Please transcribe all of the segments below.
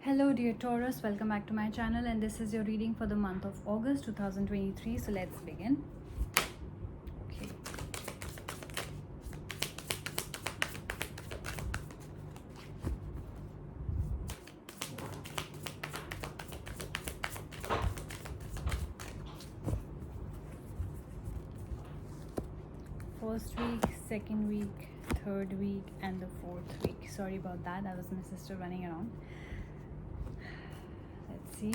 Hello dear Taurus, welcome back to my channel, and this is your reading for the month of August 2023. So let's begin. Okay. First week, second week, third week, and the fourth week. Sorry about that. That was my sister running around. Let's see.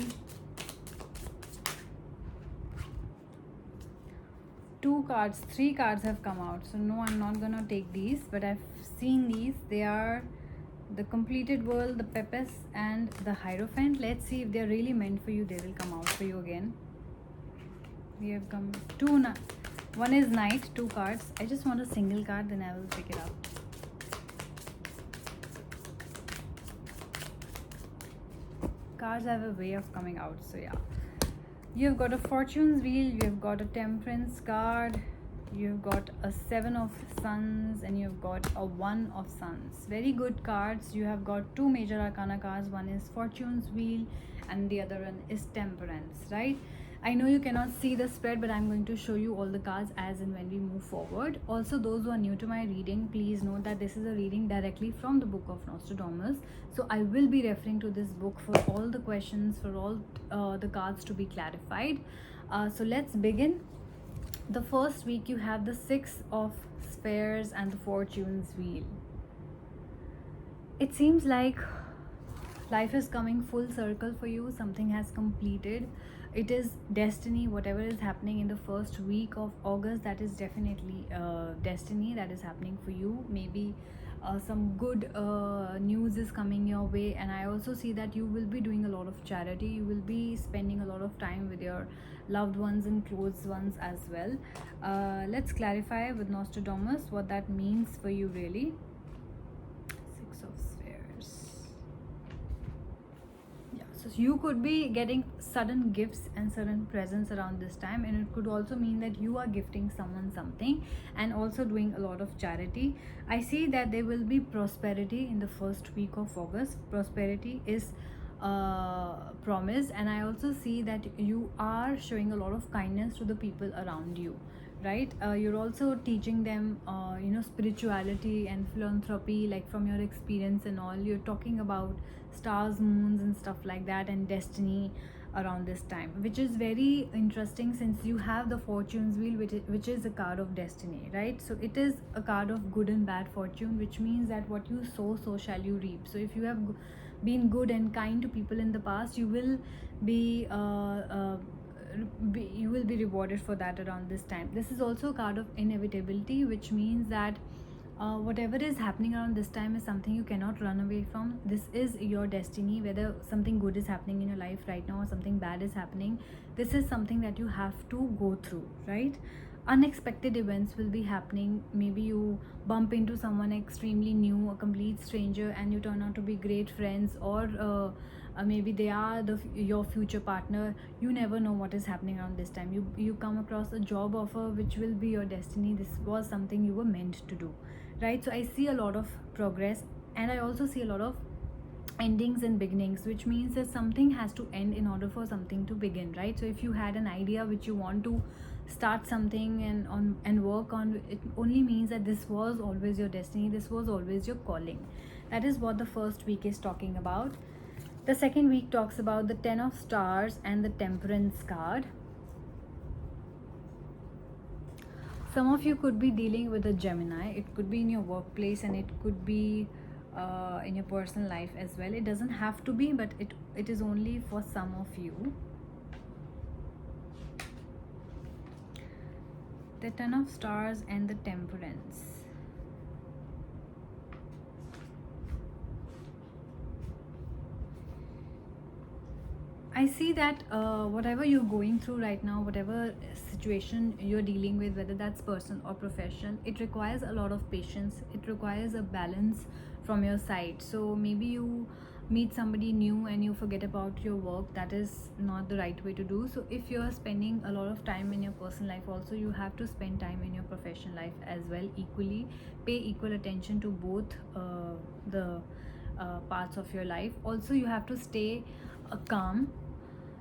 Three cards have come out. So no, I'm not gonna take these, but I've seen these. They are the completed world, the Pepes, and the Hierophant. Let's see if they're really meant for you. They will come out for you again. We have come one is Knight, 2 cards. I just want a single card, then I will pick it up. Cards have a way of coming out, so yeah. You've got a Fortune's Wheel, you've got a Temperance card, you've got a 7 of Suns, and you've got a 1 of Suns. Very good cards. You have got 2 major arcana cards. One is Fortune's Wheel and the other one is Temperance, right? I know you cannot see the spread, but I'm going to show you all the cards as and when we move forward. Also, those who are new to my reading, please note that this is a reading directly from the book of Nostradamus. So I will be referring to this book for all the questions, for all the cards to be clarified. So let's begin. The first week you have the 6 of Spheres and the Fortune's Wheel. It seems like life is coming full circle for you. Something has completed. It is destiny. Whatever is happening in the first week of August, that is definitely destiny that is happening for you. Maybe some good news is coming your way, and I also see that you will be doing a lot of charity. You will be spending a lot of time with your loved ones and close ones as well. Let's clarify with Nostradamus what that means for you really. 6 of Spheres. So you could be getting sudden gifts and sudden presents around this time, and it could also mean that you are gifting someone something and also doing a lot of charity. I see that there will be prosperity in the first week of August. Prosperity is promised, and I also see that you are showing a lot of kindness to the people around you, right? You're also teaching them spirituality and philanthropy, like from your experience and all. You're talking about stars, moons and stuff like that, and destiny around this time, which is very interesting since you have the Fortune's Wheel, which is a card of destiny, right? So it is a card of good and bad fortune, which means that what you sow, so shall you reap. So if you have been good and kind to people in the past, you will be rewarded for that around this time. This is also a card of inevitability, which means that whatever is happening around this time is something you cannot run away from. This is your destiny. Whether something good is happening in your life right now or something bad is happening, this is something that you have to go through, right? Unexpected events will be happening. Maybe you bump into someone extremely new, a complete stranger, and you turn out to be great friends, or maybe they are your future partner. You never know what is happening around this time. You come across a job offer which will be your destiny. This was something you were meant to do, right? So I see a lot of progress, and I also see a lot of endings and beginnings, which means that something has to end in order for something to begin, right? So if you had an idea which you want to start something and work on, it only means that this was always your destiny, this was always your calling. That is what the first week is talking about. The second week talks about the 10 of Stars and the Temperance card. Some of you could be dealing with a Gemini. It could be in your workplace, and it could be in your personal life as well. It doesn't have to be, but it is only for some of you. The 10 of Stars and the Temperance. I see that whatever you're going through right now, whatever situation you're dealing with, whether that's personal or professional, it requires a lot of patience. It requires a balance from your side. So maybe you meet somebody new and you forget about your work. That is not the right way to do. So if you're spending a lot of time in your personal life, also you have to spend time in your professional life as well equally. Pay equal attention to both the parts of your life. Also, you have to stay calm.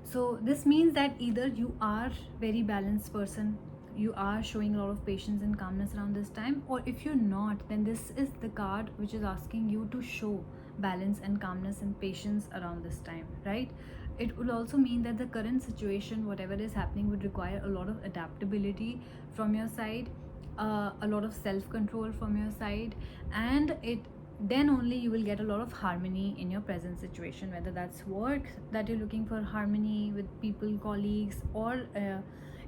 So this means that either you are very balanced person, you are showing a lot of patience and calmness around this time, or if you're not, then this is the card which is asking you to show balance and calmness and patience around this time, right? It will also mean that the current situation, whatever is happening, would require a lot of adaptability from your side, a lot of self-control from your side, and it then only you will get a lot of harmony in your present situation, whether that's work that you're looking for harmony with people, colleagues, or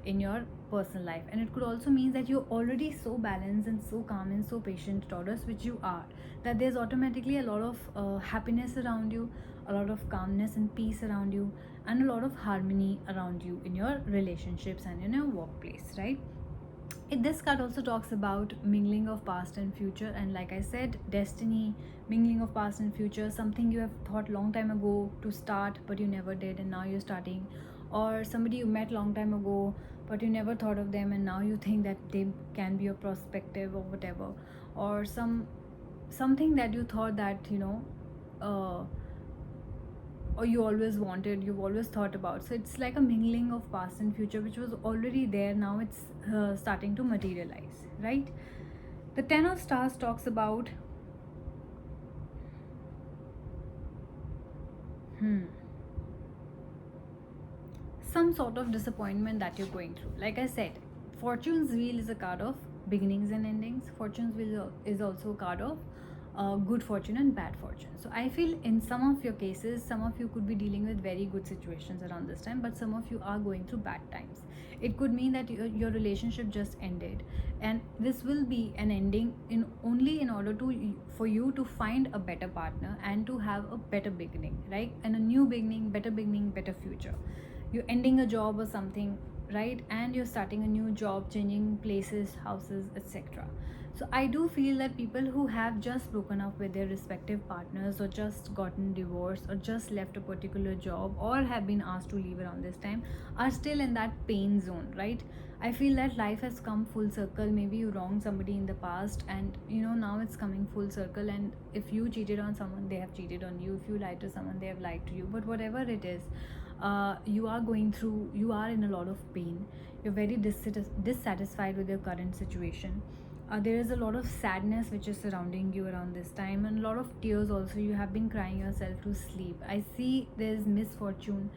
in your personal life. And it could also mean that you're already so balanced and so calm and so patient, Taurus, which you are, that there's automatically a lot of happiness around you, a lot of calmness and peace around you, and a lot of harmony around you in your relationships and in your workplace, right? This card also talks about mingling of past and future, and like I said, destiny, mingling of past and future, something you have thought long time ago to start but you never did, and now you're starting. Or somebody you met long time ago but you never thought of them, and now you think that they can be your prospective or whatever. Or something that you thought that uh, or you always wanted, you've always thought about. So it's like a mingling of past and future which was already there, now it's starting to materialize, right? The Ten of Stars talks about some sort of disappointment that you're going through. Like I said, Fortune's Wheel is a card of beginnings and endings. Fortune's Wheel is also a card of good fortune and bad fortune. So I feel in some of your cases, some of you could be dealing with very good situations around this time, but some of you are going through bad times. It could mean that your relationship just ended, and this will be an ending in only in order to for you to find a better partner and to have a better beginning, right? And a new beginning, better future. You're ending a job or something, right? And you're starting a new job, changing places, houses, etc. So I do feel that people who have just broken up with their respective partners, or just gotten divorced, or just left a particular job, or have been asked to leave around this time, are still in that pain zone, right? I feel that life has come full circle. Maybe you wronged somebody in the past, and now it's coming full circle. And if you cheated on someone, they have cheated on you. If you lied to someone, they have lied to you. But whatever it is, you are going through, you are in a lot of pain. You're very dissatisfied with your current situation. There is a lot of sadness which is surrounding you around this time, and a lot of tears also. You have been crying yourself to sleep. I see there's misfortune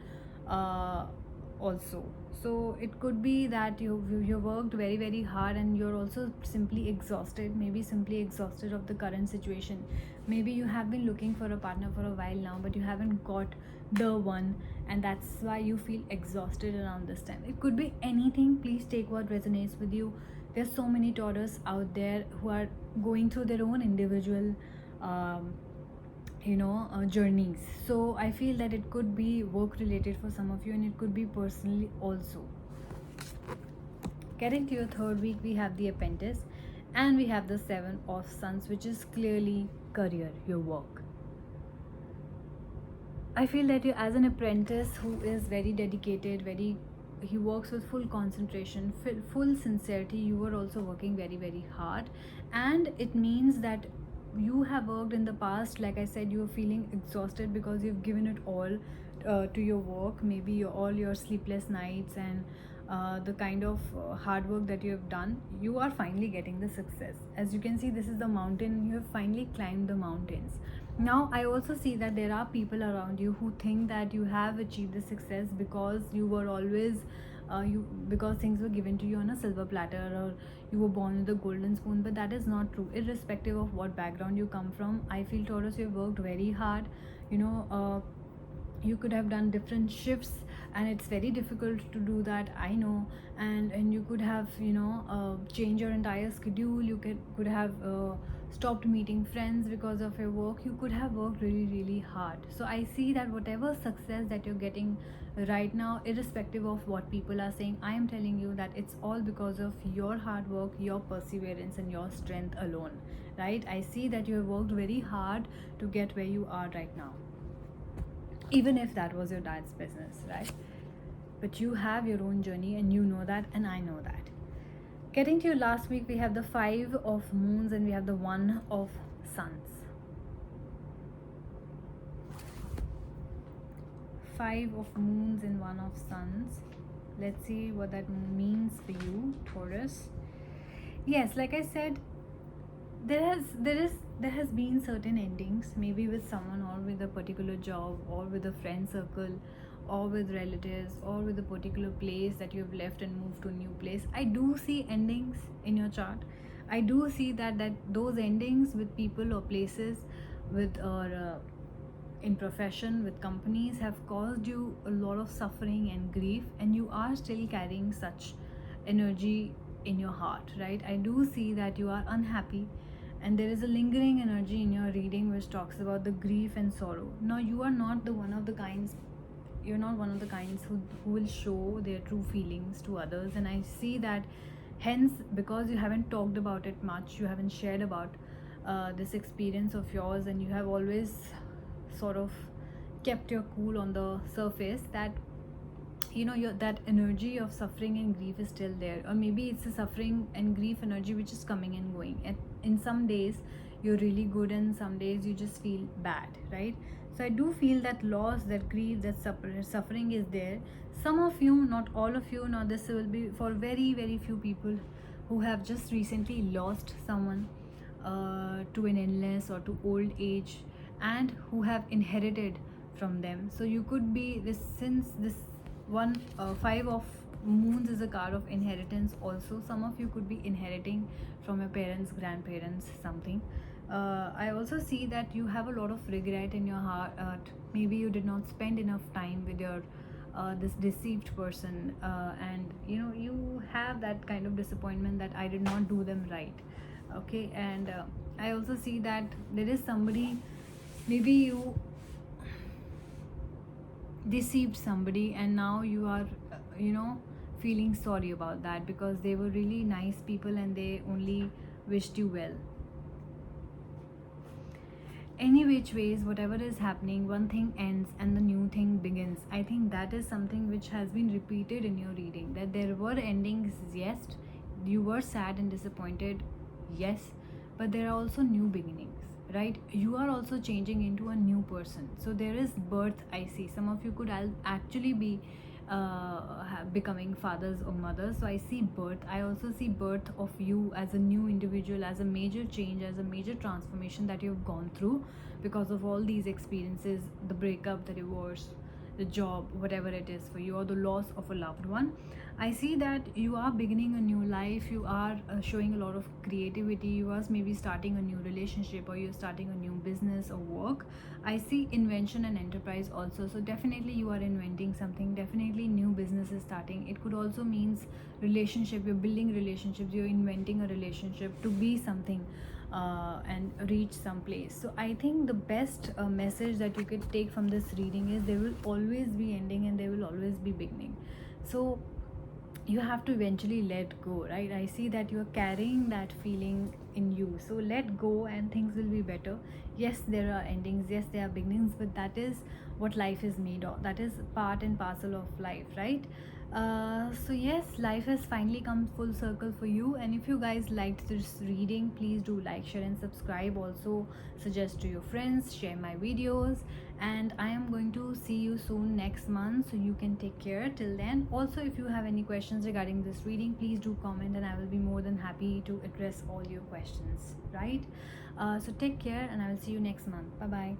also. So it could be that you worked very very hard, and you're also simply exhausted, maybe simply exhausted of the current situation. Maybe you have been looking for a partner for a while now, but you haven't got the one, and that's why you feel exhausted around this time. It could be anything. Please take what resonates with you. There's so many Taurus out there who are going through their own individual journeys. So I feel that it could be work related for some of you, and it could be personally also. Getting to your third week, we have the Apprentice, and we have the Seven of Suns, which is clearly career, your work. I feel that you, as an apprentice who is very dedicated, he works with full concentration, full sincerity. You are also working very very hard, and it means that you have worked in the past. Like I said, you are feeling exhausted because you've given it all to your work. Maybe all your sleepless nights and the kind of hard work that you have done. You are finally getting the success. As you can see, this is the mountain. You have finally climbed the mountains. Now I also see that there are people around you who think that you have achieved the success because you were always because things were given to you on a silver platter, or you were born with a golden spoon. But that is not true. Irrespective of what background you come from, I feel, Taurus, you have worked very hard. You could have done different shifts, and it's very difficult to do that, I know. And you could have changed your entire schedule. You could have stopped meeting friends because of your work. You could have worked really really hard. So I see that whatever success that you're getting right now, irrespective of what people are saying, I am telling you that it's all because of your hard work, your perseverance, and your strength alone, right? I see that you have worked very hard to get where you are right now, even if that was your dad's business, right? But you have your own journey, and you know that, and I know that. Getting to your last week, we have the Five of Moons, and we have the One of Suns. 5 of moons and 1 of suns. Let's see what that means for you, Taurus. Yes, like I said, there has been certain endings, maybe with someone or with a particular job or with a friend circle or with relatives or with a particular place that you've left and moved to a new place. I do see endings in your chart. I do see that those endings with people or places with or in profession with companies have caused you a lot of suffering and grief, and you are still carrying such energy in your heart, right? I do see that you are unhappy, and there is a lingering energy in your reading which talks about the grief and sorrow. Now you are not the one of the kinds, you're not one of the kinds who will show their true feelings to others, and I see that hence, because you haven't talked about it much, you haven't shared about this experience of yours, and you have always sort of kept your cool on the surface, that your that energy of suffering and grief is still there. Or maybe it's a suffering and grief energy which is coming and going, and in some days you're really good and some days you just feel bad, right? So I do feel that loss, that grief, that suffering is there. Some of you, not all of you. Now this will be for very very few people who have just recently lost someone to an illness or to old age, and who have inherited from them. So you could be this, since this one 5 of moons is a card of inheritance also. Some of you could be inheriting from your parents, grandparents, something. I also see that you have a lot of regret in your heart. Maybe you did not spend enough time with your this deceived person, and you have that kind of disappointment that I did not do them right. Okay, and I also see that there is somebody, maybe you deceived somebody, and now you are feeling sorry about that, because they were really nice people and they only wished you well. Any which ways, whatever is happening, one thing ends and the new thing begins. I think that is something which has been repeated in your reading, that there were endings, yes, you were sad and disappointed, yes, but there are also new beginnings, right? You are also changing into a new person. So there is birth. I see some of you could actually be becoming fathers or mothers. So I see birth. I also see birth of you as a new individual, as a major change, as a major transformation that you've gone through because of all these experiences, the breakup, the divorce, the job, whatever it is for you, or the loss of a loved one. I see that you are beginning a new life. You are showing a lot of creativity. You are maybe starting a new relationship, or you're starting a new business or work. I see invention and enterprise also. So definitely you are inventing something. Definitely new business is starting. It could also means relationship. You're building relationships. You're inventing a relationship to be something and reach some place. So I think the best message that you could take from this reading is there will always be ending and there will always be beginning. So you have to eventually let go, right? I see that you're carrying that feeling in you. So let go and things will be better. Yes, there are endings, yes, there are beginnings, but that is what life is made of. That is part and parcel of life, right? So yes, life has finally come full circle for you. And if you guys liked this reading, please do like, share and subscribe. Also suggest to your friends, share my videos, and I am going to see you soon next month, so you can take care till then. Also, if you have any questions regarding this reading, please do comment and I will be more than happy to address all your questions, right? So take care and I will see you next month. Bye bye.